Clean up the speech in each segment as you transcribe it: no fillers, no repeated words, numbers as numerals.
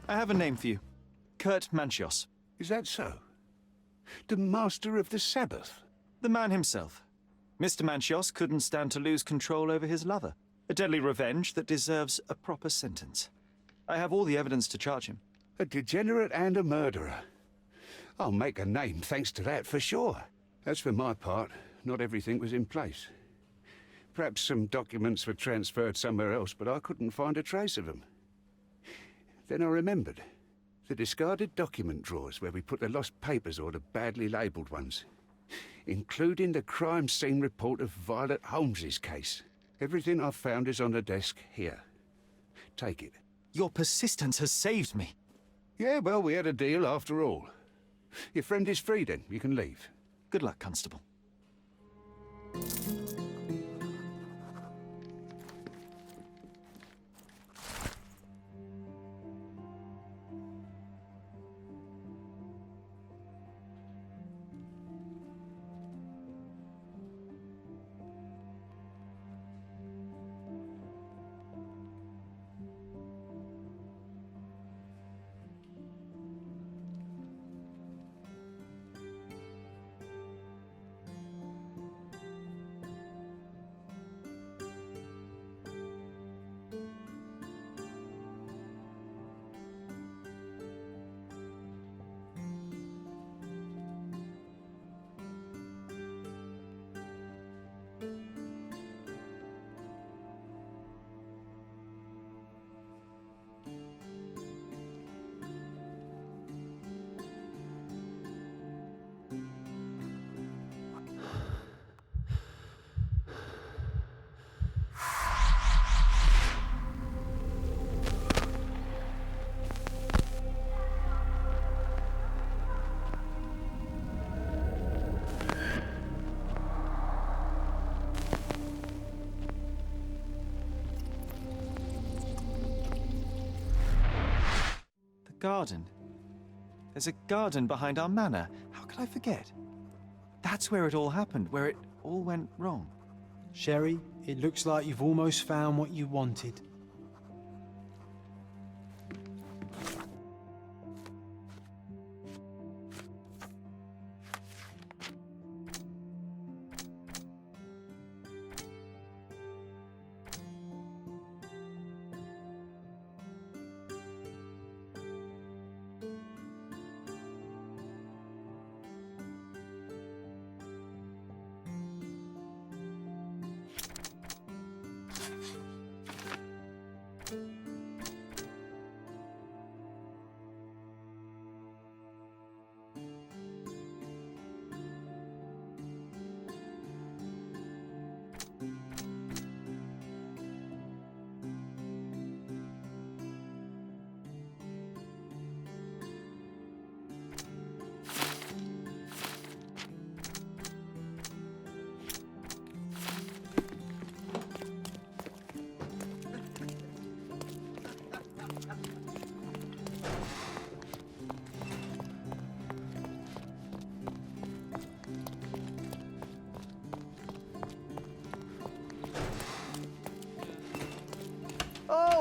I have a name for you. Kurt Manchios. Is that so? The Master of the Sabbath? The man himself. Mr. Manchios couldn't stand to lose control over his lover. A deadly revenge that deserves a proper sentence. I have all the evidence to charge him. A degenerate and a murderer. I'll make a name thanks to that for sure. As for my part, not everything was in place. Perhaps some documents were transferred somewhere else, but I couldn't find a trace of them. Then I remembered. The discarded document drawers where we put the lost papers or the badly labelled ones. Including the crime scene report of Violet Holmes's case. Everything I've found is on the desk here. Take it. Your persistence has saved me. Yeah, well, we had a deal after all. Your friend is free then. You can leave. Good luck, Constable. Garden. There's a garden behind our manor. How could I forget? That's where it all happened, where it all went wrong. Sherry, it looks like you've almost found what you wanted.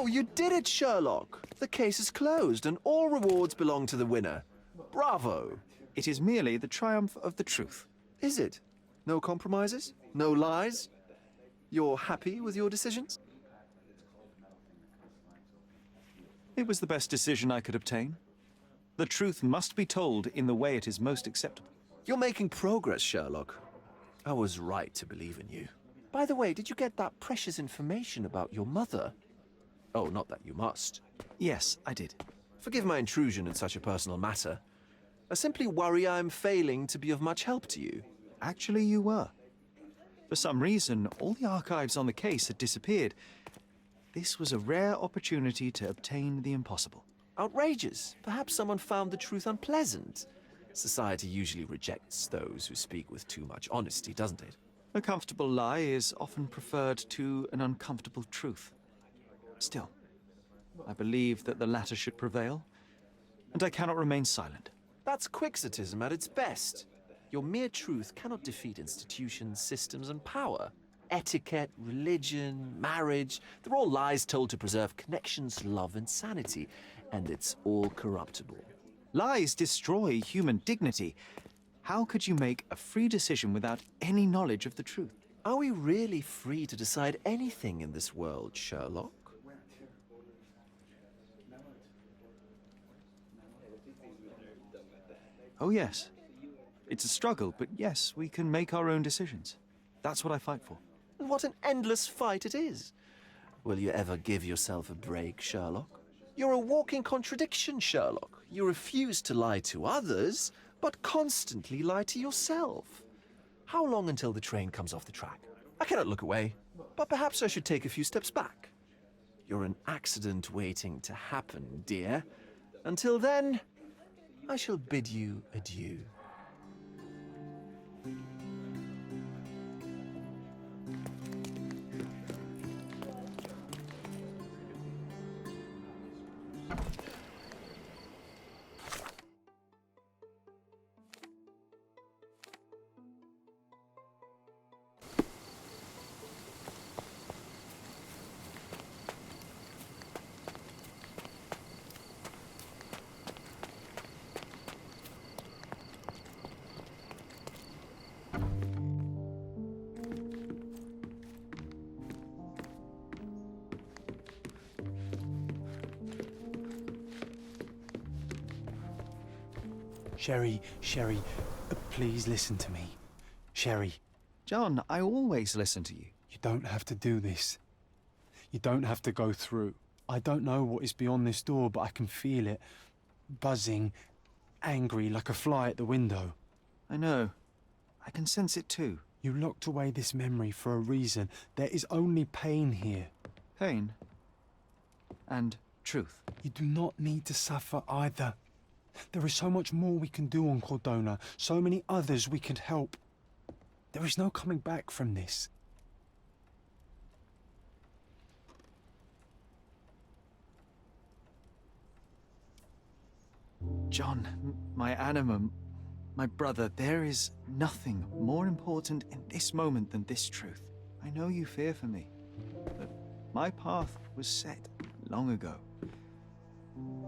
Oh, you did it, Sherlock! The case is closed and all rewards belong to the winner. Bravo! It is merely the triumph of the truth. Is it? No compromises? No lies? You're happy with your decisions? It was the best decision I could obtain. The truth must be told in the way it is most acceptable. You're making progress, Sherlock. I was right to believe in you. By the way, did you get that precious information about your mother? Oh, not that you must. Yes, I did. Forgive my intrusion in such a personal matter. I simply worry I'm failing to be of much help to you. Actually, you were. For some reason, all the archives on the case had disappeared. This was a rare opportunity to obtain the impossible. Outrageous. Perhaps someone found the truth unpleasant. Society usually rejects those who speak with too much honesty, doesn't it? A comfortable lie is often preferred to an uncomfortable truth. Still, I believe that the latter should prevail, and I cannot remain silent. That's quixotism at its best. Your mere truth cannot defeat institutions, systems, and power. Etiquette, religion, marriage, they're all lies told to preserve connections, love, and sanity. And it's all corruptible. Lies destroy human dignity. How could you make a free decision without any knowledge of the truth? Are we really free to decide anything in this world, Sherlock? Oh, yes. It's a struggle, but yes, we can make our own decisions. That's what I fight for. And what an endless fight it is. Will you ever give yourself a break, Sherlock? You're a walking contradiction, Sherlock. You refuse to lie to others, but constantly lie to yourself. How long until the train comes off the track? I cannot look away, but perhaps I should take a few steps back. You're an accident waiting to happen, dear. Until then, I shall bid you adieu. Sherry, please listen to me. Sherry, John, I always listen to you. you don't have to do this. You don't have to go through. I don't know what is beyond this door, but I can feel it. Buzzing, angry, like a fly at the window. I know. I can sense it too. You locked away this memory for a reason. There is only pain here. Pain. And truth. You do not need to suffer either. There is so much more we can do on Cordona, so many others we can help. There is no coming back from this. John, my anima, my brother, there is nothing more important in this moment than this truth. I know you fear for me, but my path was set long ago.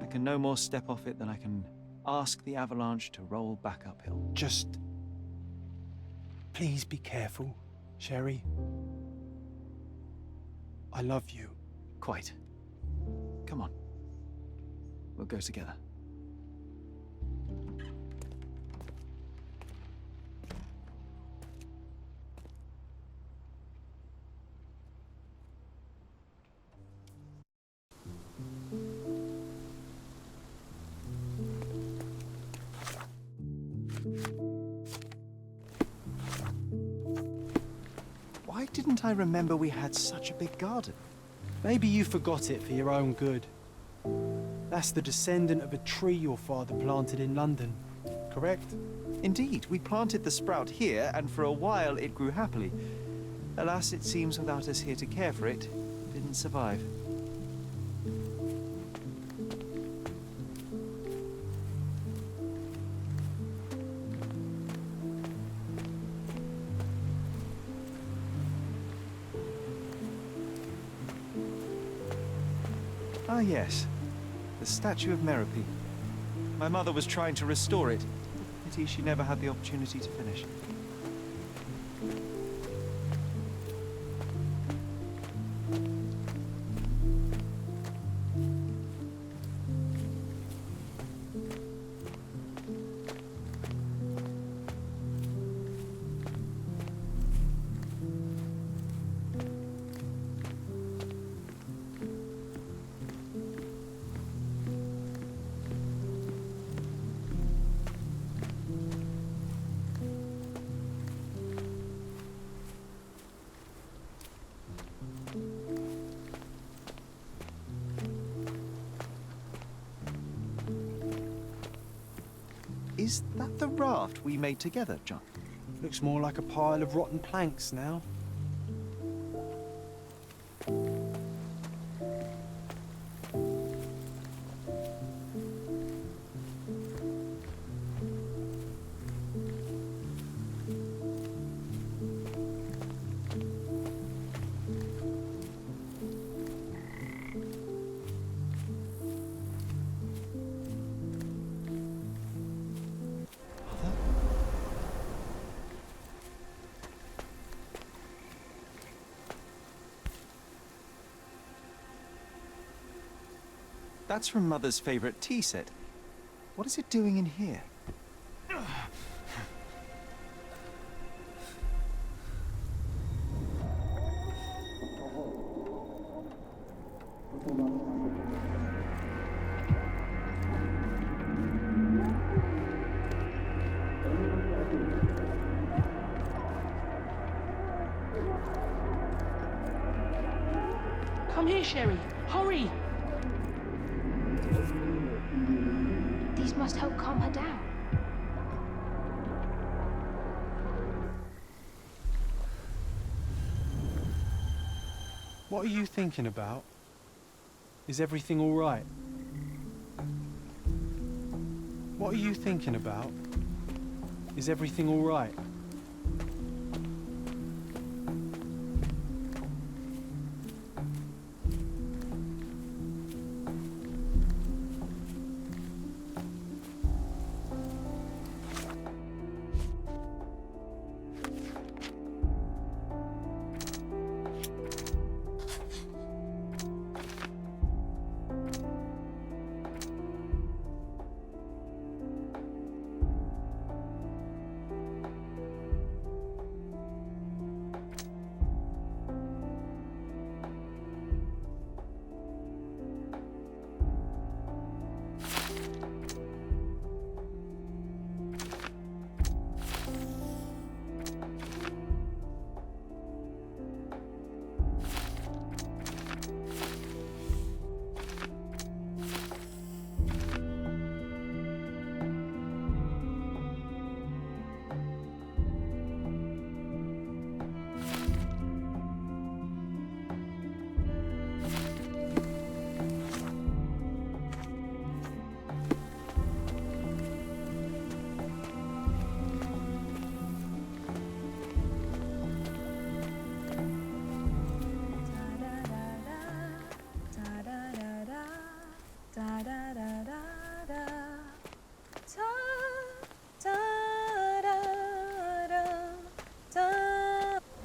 I can no more step off it than I can ask the avalanche to roll back uphill. Just... please be careful, Sherry. I love you. Quite. Come on. We'll go together. Why didn't I remember we had such a big garden? Maybe you forgot it for your own good. That's the descendant of a tree your father planted in London, correct? Indeed, we planted the sprout here, and for a while it grew happily. Alas, it seems without us here to care for it, it didn't survive. Ah, yes. The statue of Merope. My mother was trying to restore it. Pity she never had the opportunity to finish. Is that the raft we made together, John? Looks more like a pile of rotten planks now. That's from Mother's favorite tea set. What is it doing in here? Come here, Sherry. Hurry! These must help calm her down. What are you thinking about? Is everything all right? What are you thinking about? Is everything all right?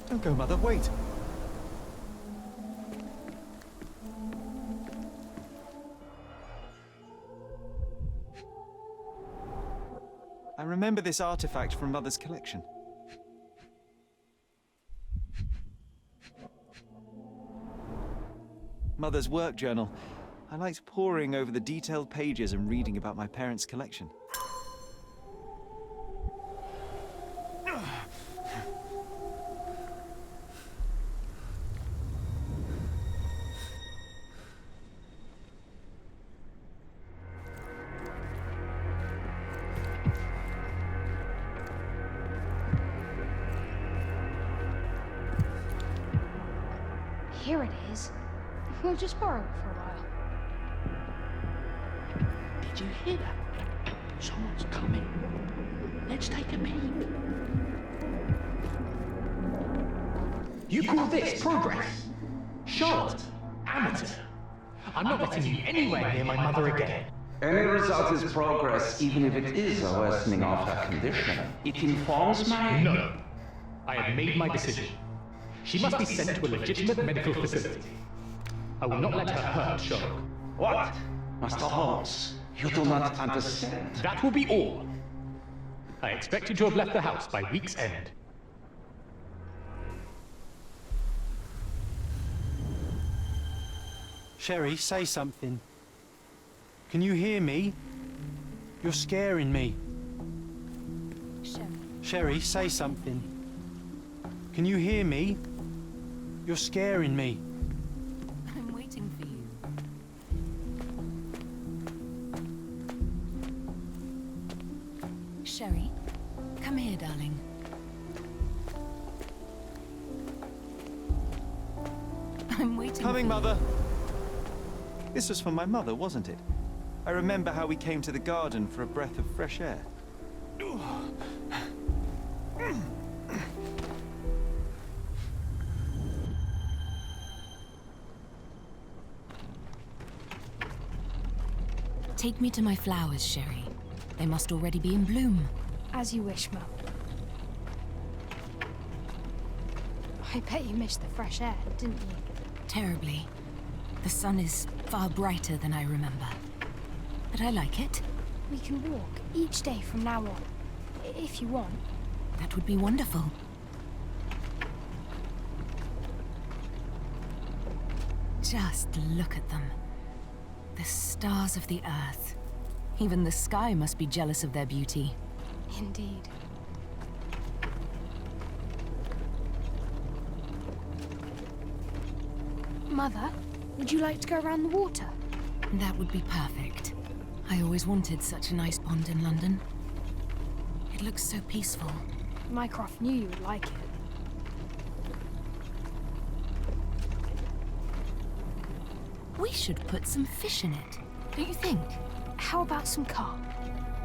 Don't go, Mother, wait! I remember this artifact from Mother's collection. Mother's work journal. I liked poring over the detailed pages and reading about my parents' collection. Here it is. We'll just borrow it for a while. Did you hear that? Someone's coming. Let's take a peek. You call this progress? Charlotte, amateur. I'm not letting you anywhere near my mother again. Any result is progress, even if it is a worsening of her condition. It informs my... No. I have made my decision. She must be sent to a legitimate medical facility. I will not let her hurt Sherlock. What? Master Holmes, you do not understand. That will be all. I expect you to have left the house by week's end. Sherry, say something. Can you hear me? You're scaring me. Sherry. Sherry, say something. Can you hear me? You're scaring me. I'm waiting for you. Sherry, come here, darling. I'm waiting Coming, for Mother! This was from my mother, wasn't it? I remember how we came to the garden for a breath of fresh air. Take me to my flowers, Sherry. They must already be in bloom. As you wish, Mum. I bet you missed the fresh air, didn't you? Terribly. The sun is far brighter than I remember. But I like it. We can walk each day from now on, if you want. That would be wonderful. Just look at them. The stars of the earth. Even the sky must be jealous of their beauty. Indeed. Mother, would you like to go around the water? That would be perfect. I always wanted such a nice pond in London. It looks so peaceful. Mycroft knew you would like it. We should put some fish in it, don't you think? How about some carp?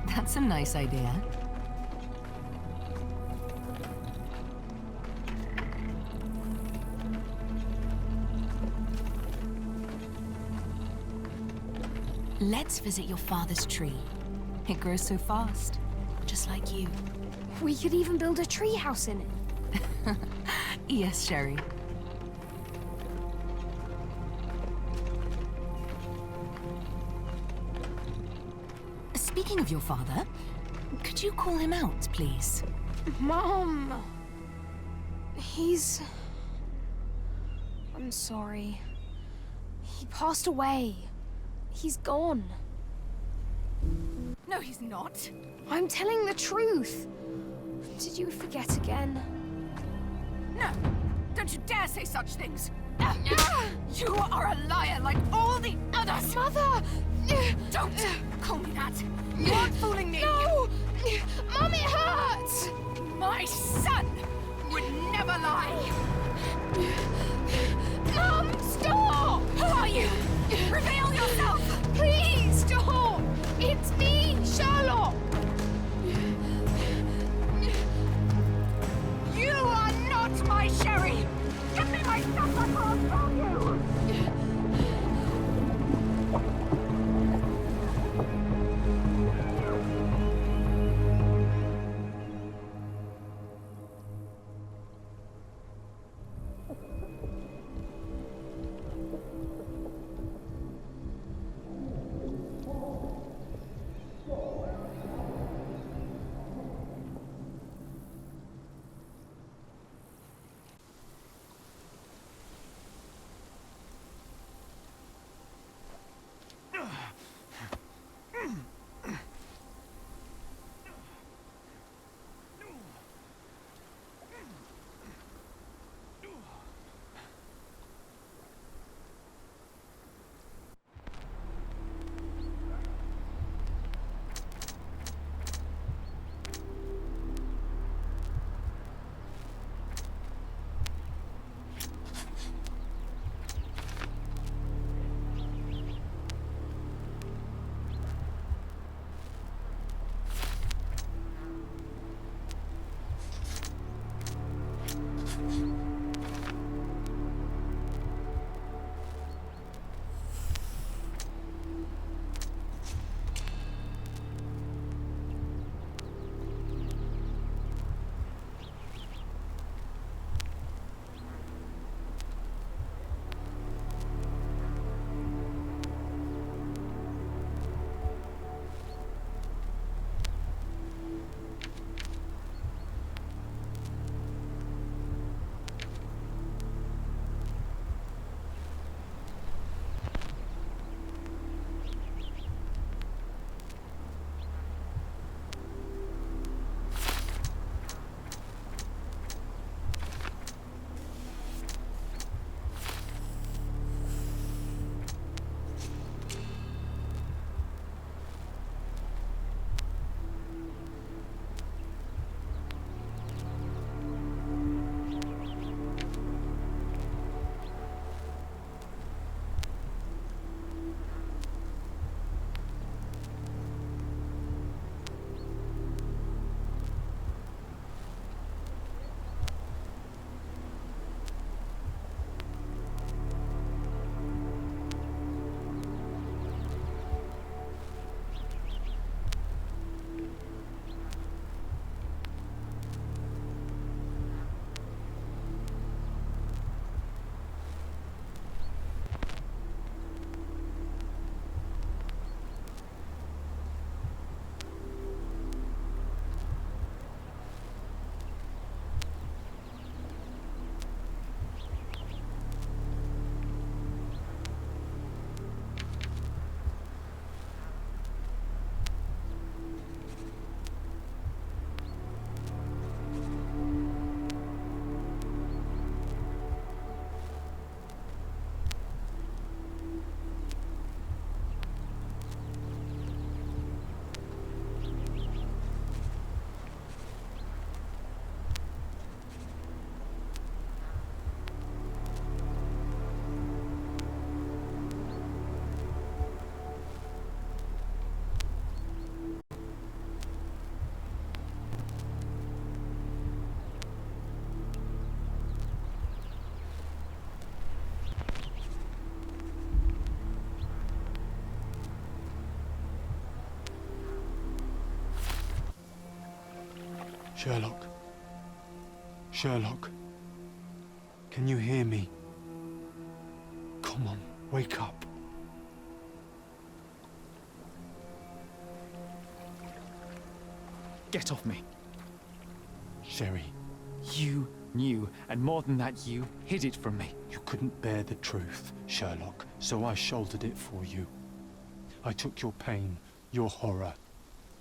That's a nice idea. Let's visit your father's tree. It grows so fast, just like you. We could even build a tree house in it. Yes, Sherry. Speaking of your father, could you call him out, please? Mom! I'm sorry. He passed away. He's gone. No, he's not. I'm telling the truth. Did you forget again? No! Don't you dare say such things! You are a liar like all the others! Mother! Don't call me that! You aren't fooling me! No! Mom, it hurts! My son would never lie! Mom, stop! Who are you? Reveal yourself! Please, stop! It's me, Sherlock! You are not my Sherry! Give me my stuff or I'll kill you! Sherlock. Sherlock. Can you hear me? Come on, wake up. Get off me. Sherry, You knew, and more than that, you hid it from me. you couldn't bear the truth, Sherlock, so I shouldered it for you. I took your pain, your horror.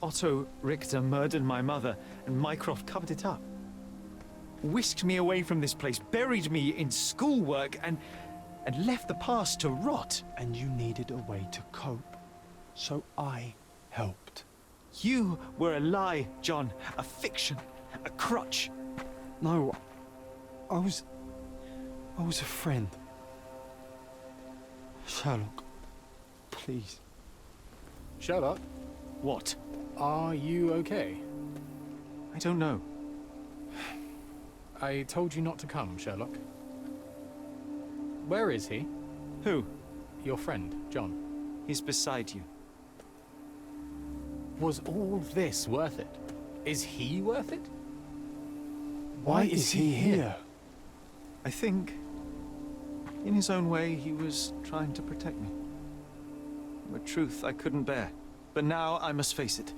Otto Richter murdered my mother, and Mycroft covered it up. Whisked me away from this place, buried me in schoolwork, and left the past to rot. And you needed a way to cope, so I helped. You were a lie, John, a fiction, a crutch. No, I was a friend. Sherlock, please. Sherlock, What? are you okay? I don't know. I told you not to come, Sherlock. Where is he? Who? Your friend, John. He's beside you. Was all this worth it? Is he worth it? Why is he here? I think, in his own way, he was trying to protect me. A truth I couldn't bear. But now I must face it.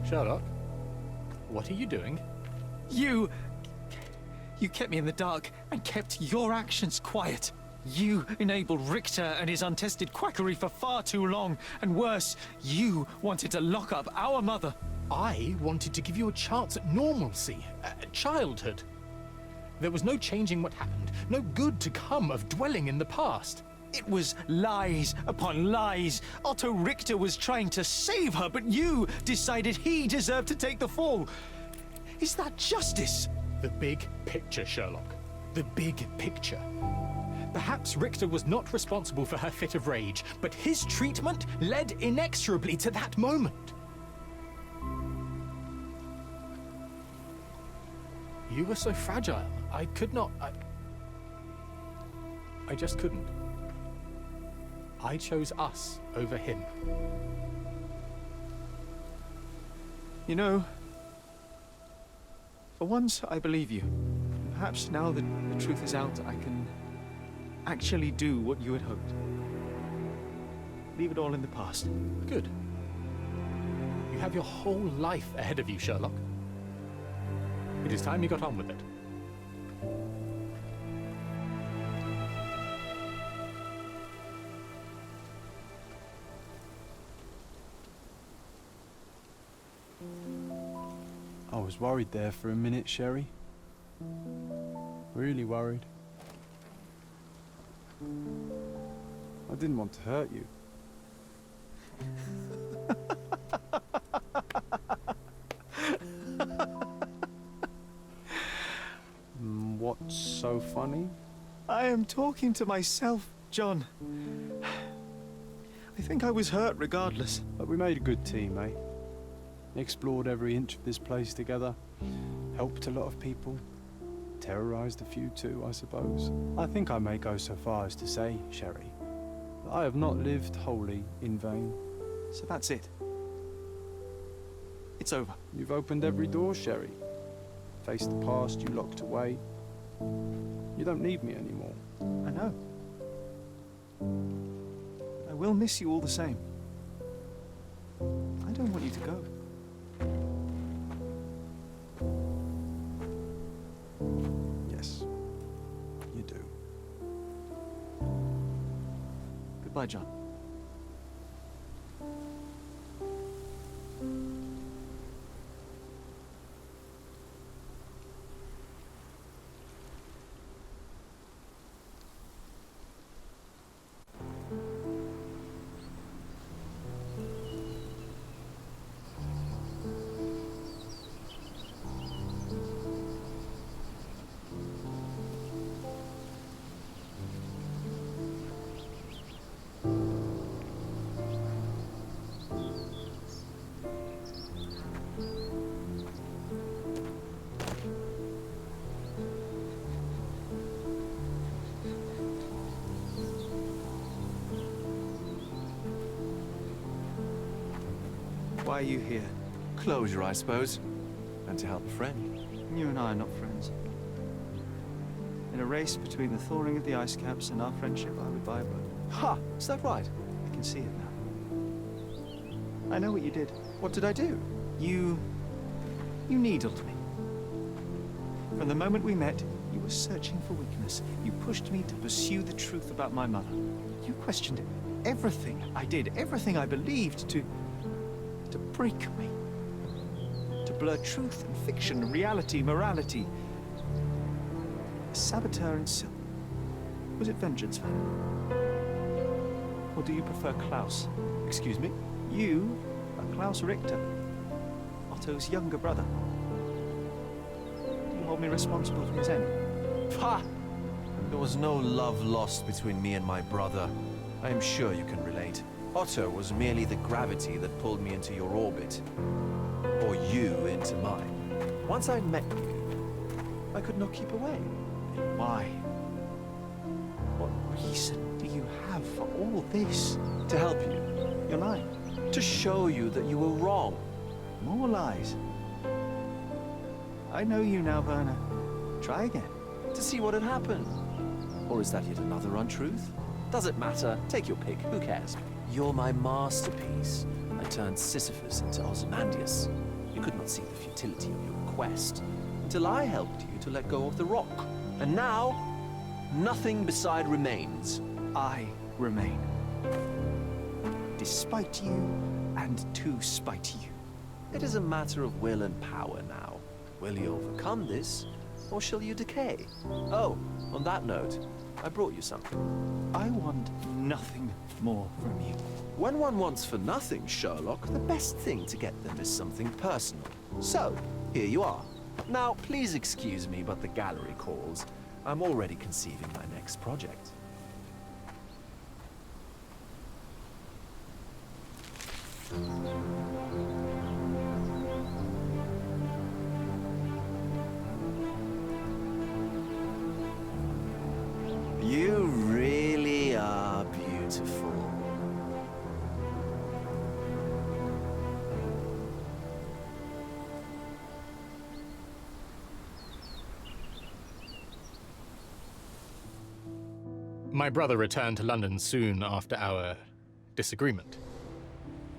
Sherlock, what are you doing? You kept me in the dark and kept your actions quiet. You enabled Richter and his untested quackery for far too long. And worse, you wanted to lock up our mother. I wanted to give you a chance at normalcy, childhood. There was no changing what happened, no good to come of dwelling in the past. It was lies upon lies. Otto Richter was trying to save her, but you decided he deserved to take the fall. Is that justice? The big picture, Sherlock. The big picture. Perhaps Richter was not responsible for her fit of rage, but his treatment led inexorably to that moment. You were so fragile. I could not... I just couldn't. I chose us over him. You know, for once I believe you. Perhaps now that the truth is out, I can actually do what you had hoped. Leave it all in the past. Good. You have your whole life ahead of you, Sherlock. It is time you got on with it. I was worried there for a minute, Sherry. Really worried. I didn't want to hurt you. What's so funny? I am talking to myself, John. I think I was hurt regardless. But we made a good team, eh? Explored every inch of this place together. Helped a lot of people. Terrorized a few too, I suppose. I think I may go so far as to say, Sherry, that I have not lived wholly in vain. So that's it. It's over. You've opened every door, Sherry. Faced the past you locked away. You don't need me anymore. I know. I will miss you all the same. I don't want you to go. Yes, you do. Goodbye, John. Why are you here? Closure, I suppose. And to help a friend. You and I are not friends. In a race between the thawing of the ice caps and our friendship, I would buy a boat. Ha! Is that right? I can see it now. I know what you did. What did I do? You needled me. From the moment we met, you were searching for weakness. You pushed me to pursue the truth about my mother. You questioned everything I did, everything I believed, to break me. To blur truth and fiction, reality, morality. A saboteur in silk. Was it vengeance for him? Or do you prefer Klaus? Excuse me? You are Klaus Richter, Otto's younger brother. Do you hold me responsible for his end? Ha! There was no love lost between me and my brother. I am sure you can relate. Otto was merely the gravity that pulled me into your orbit. Or you into mine. Once I met you, I could not keep away. Why? What reason do you have for all this? To help you. You're lying. To show you that you were wrong. More lies. I know you now, Werner. Try again. To see what had happened. Or is that yet another untruth? Does it matter? Take your pick. Who cares? You're my masterpiece. I turned Sisyphus into Ozymandias. You could not see the futility of your quest until I helped you to let go of the rock. And now, nothing beside remains. I remain. Despite you and to spite you. It is a matter of will and power now. Will you overcome this, or shall you decay? Oh, on that note, I brought you something. I want nothing more from you. When one wants for nothing, Sherlock, the best thing to get them is something personal. So, here you are. Now, please excuse me, but the gallery calls. I'm already conceiving my next project. You really are beautiful. My brother returned to London soon after our disagreement.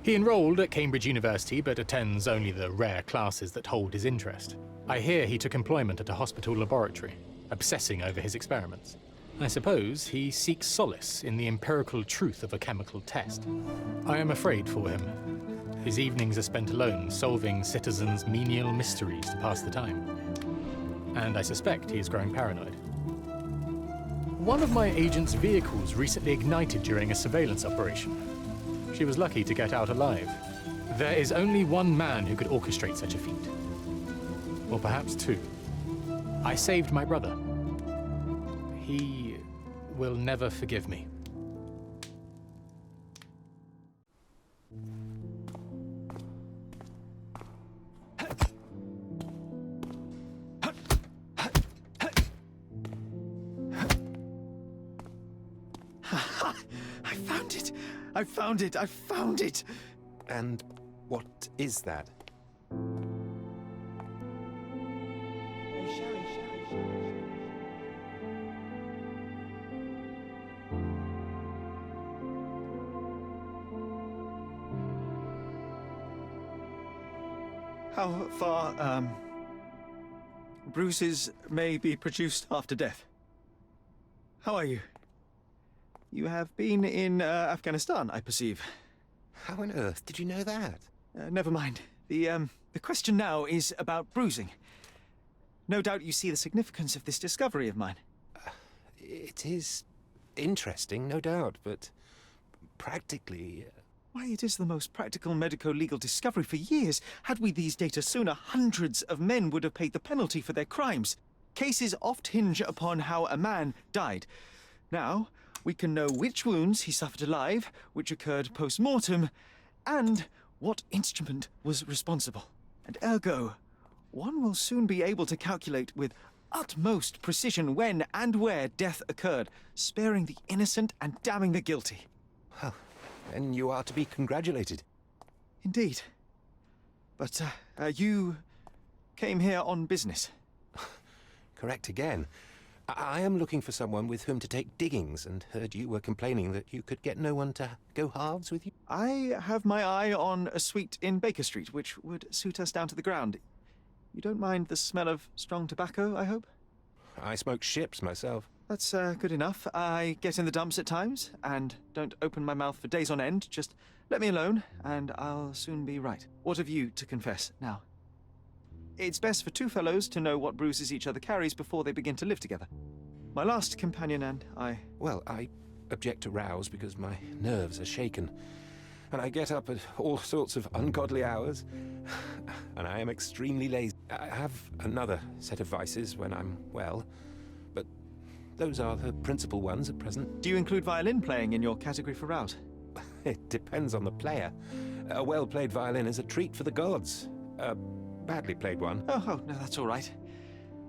He enrolled at Cambridge University, but attends only the rare classes that hold his interest. I hear he took employment at a hospital laboratory, obsessing over his experiments. I suppose he seeks solace in the empirical truth of a chemical test. I am afraid for him. His evenings are spent alone, solving citizens' menial mysteries to pass the time. And I suspect he is growing paranoid. One of my agent's vehicles recently ignited during a surveillance operation. She was lucky to get out alive. There is only one man who could orchestrate such a feat. Or perhaps two. I saved my brother. He will never forgive me. I found it! I found it! And what is that? How far, bruises may be produced after death? How are you? You have been in Afghanistan, I perceive. How on earth did you know that? Never mind. The question now is about bruising. No doubt you see the significance of this discovery of mine. It is interesting, no doubt, but practically... Why, it is the most practical medico-legal discovery for years. Had we these data sooner, hundreds of men would have paid the penalty for their crimes. Cases oft hinge upon how a man died. Now, we can know which wounds he suffered alive, which occurred post-mortem, and what instrument was responsible. And ergo, one will soon be able to calculate with utmost precision when and where death occurred, sparing the innocent and damning the guilty. Well, then you are to be congratulated. Indeed. But, you came here on business. Correct again. I am looking for someone with whom to take diggings, and heard you were complaining that you could get no one to go halves with you. I have my eye on a suite in Baker Street, which would suit us down to the ground. You don't mind the smell of strong tobacco, I hope? I smoke ships myself. That's good enough. I get in the dumps at times, and don't open my mouth for days on end. Just let me alone, and I'll soon be right. What have you to confess now? It's best for two fellows to know what bruises each other carries before they begin to live together. My last companion and I... Well, I object to rows because my nerves are shaken. And I get up at all sorts of ungodly hours. And I am extremely lazy. I have another set of vices when I'm well. But those are the principal ones at present. Do you include violin playing in your category for route? It depends on the player. A well-played violin is a treat for the gods. A badly played one. Oh, no, that's all right.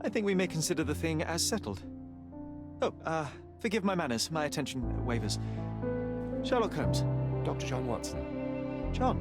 I think we may consider the thing as settled. Oh, forgive my manners. My attention wavers. Sherlock Holmes. Dr. John Watson. John.